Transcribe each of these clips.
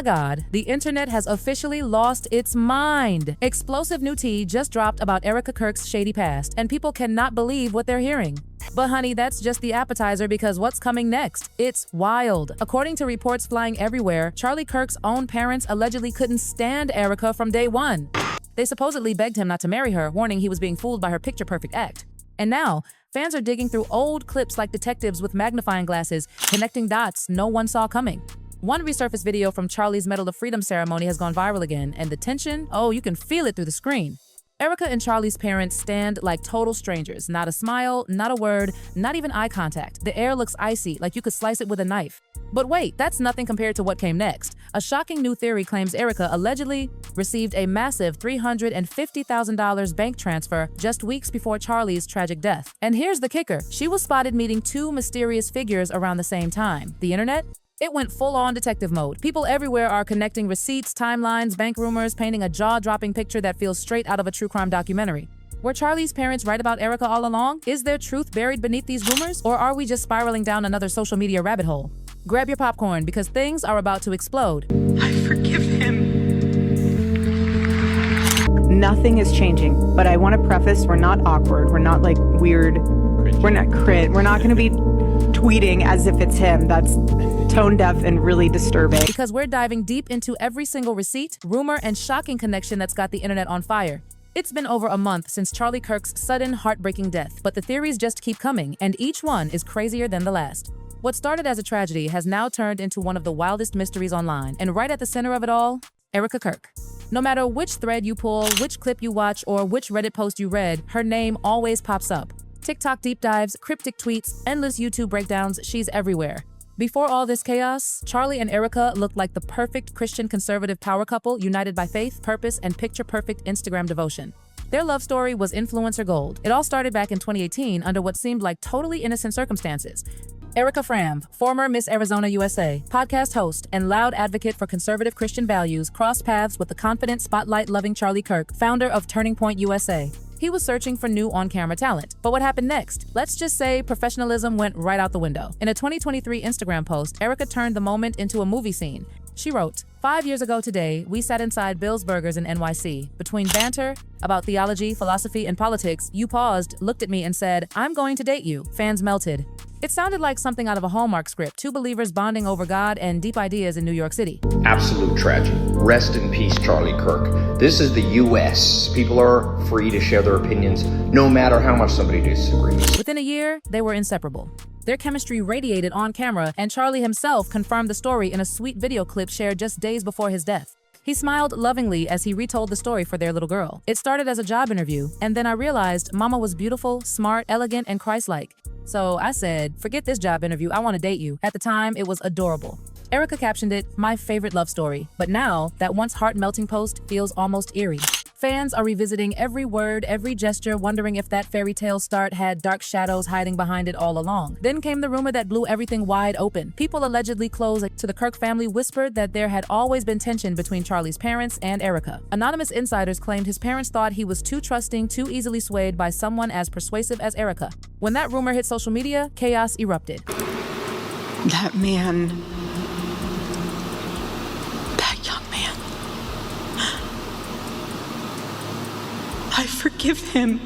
My God, the internet has officially lost its mind. Explosive new tea just dropped about Erica Kirk's shady past, and people cannot believe what they're hearing. But honey, that's just the appetizer, because what's coming next? It's wild. According to reports flying everywhere, Charlie Kirk's own parents allegedly couldn't stand Erica from day one. They supposedly begged him not to marry her, warning he was being fooled by her picture-perfect act. And now, fans are digging through old clips like detectives with magnifying glasses, connecting dots no one saw coming. One resurfaced video from Charlie's Medal of Freedom ceremony has gone viral again, and the tension, oh, you can feel it through the screen. Erica and Charlie's parents stand like total strangers. Not a smile, not a word, not even eye contact. The air looks icy, like you could slice it with a knife. But wait, that's nothing compared to what came next. A shocking new theory claims Erica allegedly received a massive $350,000 bank transfer just weeks before Charlie's tragic death. And here's the kicker. She was spotted meeting two mysterious figures around the same time. The internet? It went full-on detective mode. People everywhere are connecting receipts, timelines, bank rumors, painting a jaw-dropping picture that feels straight out of a true crime documentary. Were Charlie's parents right about Erica all along? Is there truth buried beneath these rumors? Or are we just spiraling down another social media rabbit hole? Grab your popcorn, because things are about to explode. I forgive him. Nothing is changing, but I want to preface, we're not awkward. We're not like weird. We're not crit. We're not going to be tweeting as if it's him. That's tone deaf and really disturbing. Because we're diving deep into every single receipt, rumor, and shocking connection that's got the internet on fire. It's been over a month since Charlie Kirk's sudden, heartbreaking death, but the theories just keep coming, and each one is crazier than the last. What started as a tragedy has now turned into one of the wildest mysteries online, and right at the center of it all, Erica Kirk. No matter which thread you pull, which clip you watch, or which Reddit post you read, her name always pops up. TikTok deep dives, cryptic tweets, endless YouTube breakdowns, she's everywhere. Before all this chaos, Charlie and Erica looked like the perfect Christian conservative power couple united by faith, purpose, and picture-perfect Instagram devotion. Their love story was influencer gold. It all started back in 2018 under what seemed like totally innocent circumstances. Erica Framb, former Miss Arizona USA, podcast host, and loud advocate for conservative Christian values, crossed paths with the confident, spotlight-loving Charlie Kirk, founder of Turning Point USA. He was searching for new on-camera talent. But what happened next? Let's just say professionalism went right out the window. In a 2023 Instagram post, Erica turned the moment into a movie scene. She wrote, 5 years ago today, we sat inside Bill's Burgers in NYC. Between banter about theology, philosophy, and politics, you paused, looked at me, and said, "I'm going to date you." Fans melted. It sounded like something out of a Hallmark script, two believers bonding over God and deep ideas in New York City. Absolute tragedy. Rest in peace, Charlie Kirk. This is the U.S. People are free to share their opinions, no matter how much somebody disagrees. Within a year, they were inseparable. Their chemistry radiated on camera, and Charlie himself confirmed the story in a sweet video clip shared just days before his death. He smiled lovingly as he retold the story for their little girl. It started as a job interview, and then I realized Mama was beautiful, smart, elegant, and Christ-like. So I said, forget this job interview, I want to date you. At the time, it was adorable. Erica captioned it, "My favorite love story." But now, that once heart-melting post feels almost eerie. Fans are revisiting every word, every gesture, wondering if that fairy tale start had dark shadows hiding behind it all along. Then came the rumor that blew everything wide open. People allegedly close to the Kirk family whispered that there had always been tension between Charlie's parents and Erica. Anonymous insiders claimed his parents thought he was too trusting, too easily swayed by someone as persuasive as Erica. When that rumor hit social media, chaos erupted. That man. That young man. I forgive him.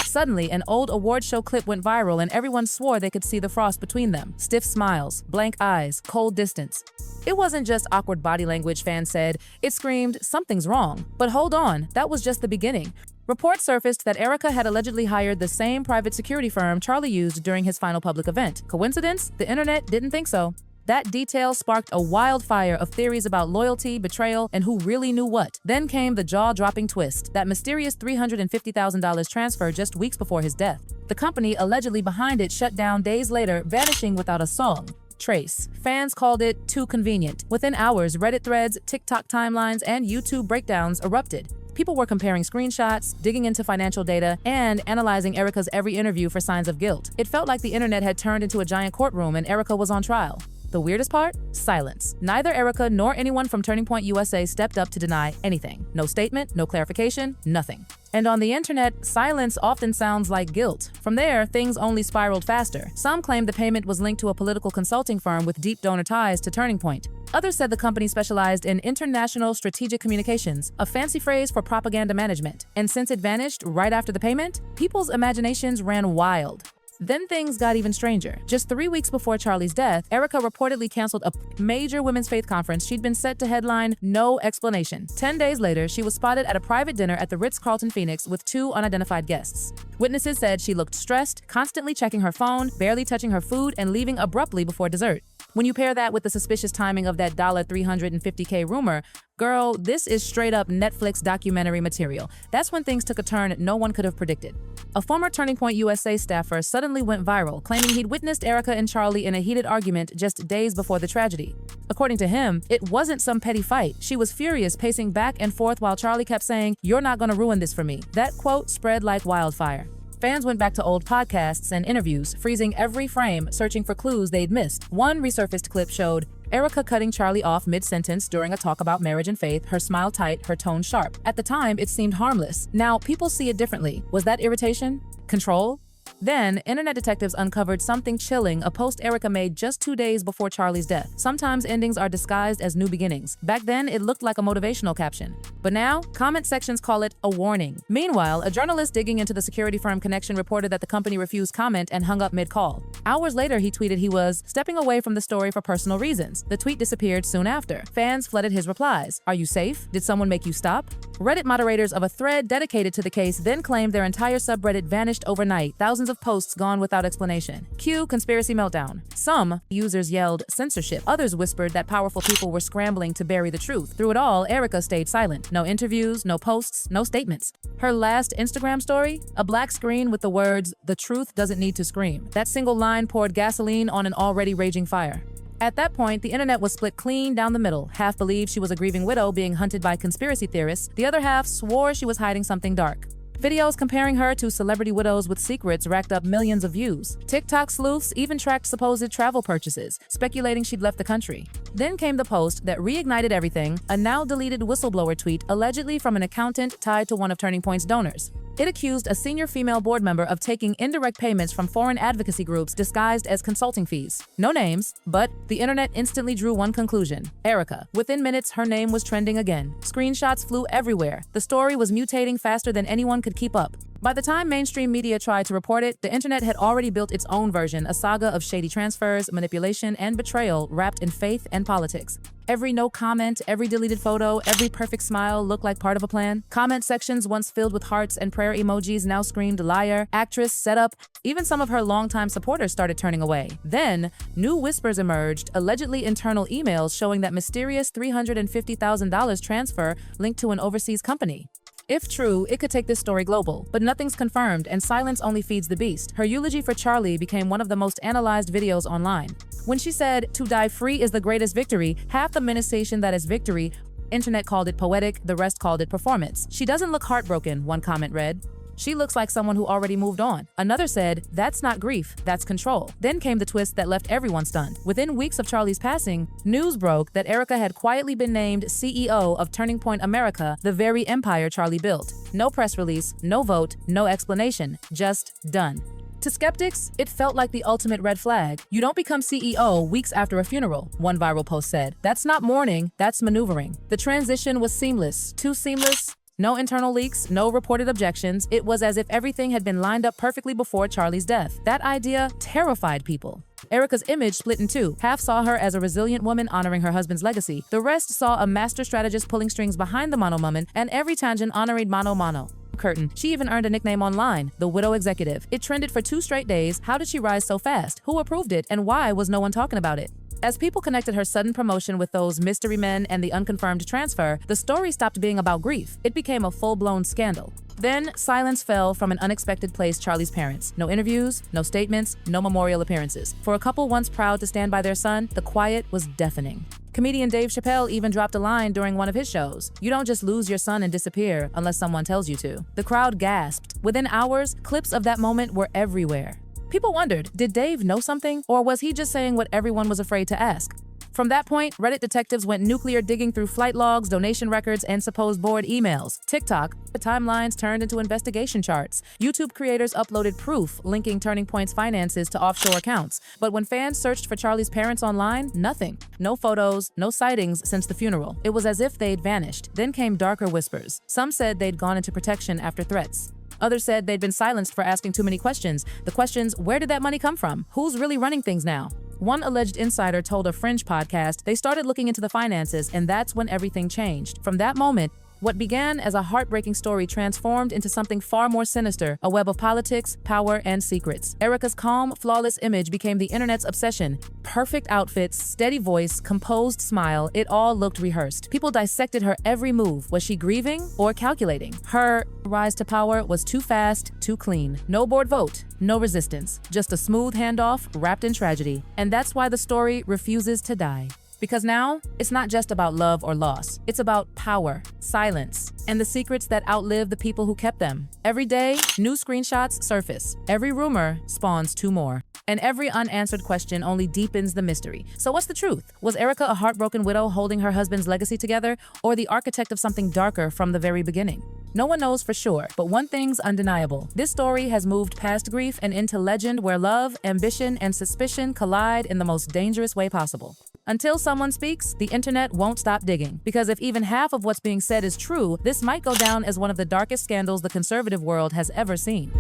Suddenly, an old award show clip went viral and everyone swore they could see the frost between them. Stiff smiles, blank eyes, cold distance. It wasn't just awkward body language, fans said. It screamed, something's wrong. But hold on, that was just the beginning. Reports surfaced that Erica had allegedly hired the same private security firm Charlie used during his final public event. Coincidence? The internet didn't think so. That detail sparked a wildfire of theories about loyalty, betrayal, and who really knew what. Then came the jaw-dropping twist, that mysterious $350,000 transfer just weeks before his death. The company allegedly behind it shut down days later, vanishing without a song. Trace. Fans called it too convenient. Within hours, Reddit threads, TikTok timelines, and YouTube breakdowns erupted. People were comparing screenshots, digging into financial data, and analyzing Erica's every interview for signs of guilt. It felt like the internet had turned into a giant courtroom and Erica was on trial. The weirdest part? Silence. Neither Erica nor anyone from Turning Point USA stepped up to deny anything. No statement, no clarification, nothing. And on the internet, silence often sounds like guilt. From there, things only spiraled faster. Some claimed the payment was linked to a political consulting firm with deep donor ties to Turning Point. Others said the company specialized in international strategic communications, a fancy phrase for propaganda management. And since it vanished right after the payment, people's imaginations ran wild. Then things got even stranger. Just 3 weeks before Charlie's death, Erica reportedly canceled a major women's faith conference she'd been set to headline, no explanation. 10 days later, she was spotted at a private dinner at the Ritz-Carlton Phoenix with 2 unidentified guests. Witnesses said she looked stressed, constantly checking her phone, barely touching her food, and leaving abruptly before dessert. When you pair that with the suspicious timing of that $350K rumor, girl, this is straight up Netflix documentary material. That's when things took a turn no one could have predicted. A former Turning Point USA staffer suddenly went viral, claiming he'd witnessed Erica and Charlie in a heated argument just days before the tragedy. According to him, it wasn't some petty fight. She was furious, pacing back and forth while Charlie kept saying, "You're not gonna ruin this for me." That quote spread like wildfire. Fans went back to old podcasts and interviews, freezing every frame, searching for clues they'd missed. One resurfaced clip showed Erica cutting Charlie off mid-sentence during a talk about marriage and faith, her smile tight, her tone sharp. At the time, it seemed harmless. Now, people see it differently. Was that irritation? Control? Then, internet detectives uncovered something chilling, a post Erica made just 2 days before Charlie's death. Sometimes endings are disguised as new beginnings. Back then, it looked like a motivational caption. But now, comment sections call it a warning. Meanwhile, a journalist digging into the security firm connection reported that the company refused comment and hung up mid-call. Hours later, he tweeted he was stepping away from the story for personal reasons. The tweet disappeared soon after. Fans flooded his replies. Are you safe? Did someone make you stop? Reddit moderators of a thread dedicated to the case then claimed their entire subreddit vanished overnight. Thousands of posts gone without explanation. Cue conspiracy meltdown. Some users yelled censorship. Others whispered that powerful people were scrambling to bury the truth. Through it all, Erica stayed silent. No interviews, no posts, no statements. Her last Instagram story? A black screen with the words, "The truth doesn't need to scream." That single line poured gasoline on an already raging fire. At that point, the internet was split clean down the middle. Half believed she was a grieving widow being hunted by conspiracy theorists. The other half swore she was hiding something dark. Videos comparing her to celebrity widows with secrets racked up millions of views. TikTok sleuths even tracked supposed travel purchases, speculating she'd left the country. Then came the post that reignited everything, a now-deleted whistleblower tweet allegedly from an accountant tied to one of Turning Point's donors. It accused a senior female board member of taking indirect payments from foreign advocacy groups disguised as consulting fees. No names, but the internet instantly drew one conclusion: Erica. Within minutes, her name was trending again. Screenshots flew everywhere. The story was mutating faster than anyone could keep up. By the time mainstream media tried to report it, the internet had already built its own version, a saga of shady transfers, manipulation, and betrayal wrapped in faith and politics. Every no comment, every deleted photo, every perfect smile looked like part of a plan. Comment sections once filled with hearts and prayer emojis now screamed liar, actress, setup. Even some of her longtime supporters started turning away. Then, new whispers emerged, allegedly internal emails showing that mysterious $350,000 transfer linked to an overseas company. If true, it could take this story global, but nothing's confirmed and silence only feeds the beast. Her eulogy for Charlie became one of the most analyzed videos online. When she said, "To die free is the greatest victory," half the menacing that is victory, internet called it poetic, the rest called it performance. "She doesn't look heartbroken," one comment read. "She looks like someone who already moved on." Another said, "That's not grief, that's control." Then came the twist that left everyone stunned. Within weeks of Charlie's passing, news broke that Erica had quietly been named CEO of Turning Point America, the very empire Charlie built. No press release, no vote, no explanation, just done. To skeptics, it felt like the ultimate red flag. You don't become CEO weeks after a funeral, one viral post said. That's not mourning, that's maneuvering. The transition was seamless, too seamless. No internal leaks, no reported objections. It was as if everything had been lined up perfectly before Charlie's death. That idea terrified people. Erica's image split in two. Half saw her as a resilient woman honoring her husband's legacy. The rest saw a master strategist pulling strings behind the mono woman, and every tangent honored mono. Curtain. She even earned a nickname online, the Widow Executive. It trended for 2 straight days. How did she rise so fast? Who approved it? And why was no one talking about it? As people connected her sudden promotion with those mystery men and the unconfirmed transfer, the story stopped being about grief. It became a full-blown scandal. Then, silence fell from an unexpected place: Charlie's parents. No interviews, no statements, no memorial appearances. For a couple once proud to stand by their son, the quiet was deafening. Comedian Dave Chappelle even dropped a line during one of his shows: "You don't just lose your son and disappear unless someone tells you to." The crowd gasped. Within hours, clips of that moment were everywhere. People wondered, did Dave know something, or was he just saying what everyone was afraid to ask? From that point, Reddit detectives went nuclear digging through flight logs, donation records, and supposed board emails. TikTok, the timelines turned into investigation charts. YouTube creators uploaded proof linking Turning Point's finances to offshore accounts. But when fans searched for Charlie's parents online, nothing. No photos, no sightings since the funeral. It was as if they'd vanished. Then came darker whispers. Some said they'd gone into protection after threats. Others said they'd been silenced for asking too many questions. The questions, where did that money come from? Who's really running things now? One alleged insider told a Fringe podcast they started looking into the finances, and that's when everything changed. From that moment, what began as a heartbreaking story transformed into something far more sinister, a web of politics, power, and secrets. Erica's calm, flawless image became the internet's obsession. Perfect outfits, steady voice, composed smile, it all looked rehearsed. People dissected her every move. Was she grieving or calculating? Her rise to power was too fast, too clean. No board vote, no resistance, just a smooth handoff wrapped in tragedy. And that's why the story refuses to die. Because now, it's not just about love or loss. It's about power, silence, and the secrets that outlive the people who kept them. Every day, new screenshots surface. Every rumor spawns two more. And every unanswered question only deepens the mystery. So what's the truth? Was Erica a heartbroken widow holding her husband's legacy together, or the architect of something darker from the very beginning? No one knows for sure, but one thing's undeniable. This story has moved past grief and into legend where love, ambition, and suspicion collide in the most dangerous way possible. Until someone speaks, the internet won't stop digging. Because if even half of what's being said is true, this might go down as one of the darkest scandals the conservative world has ever seen.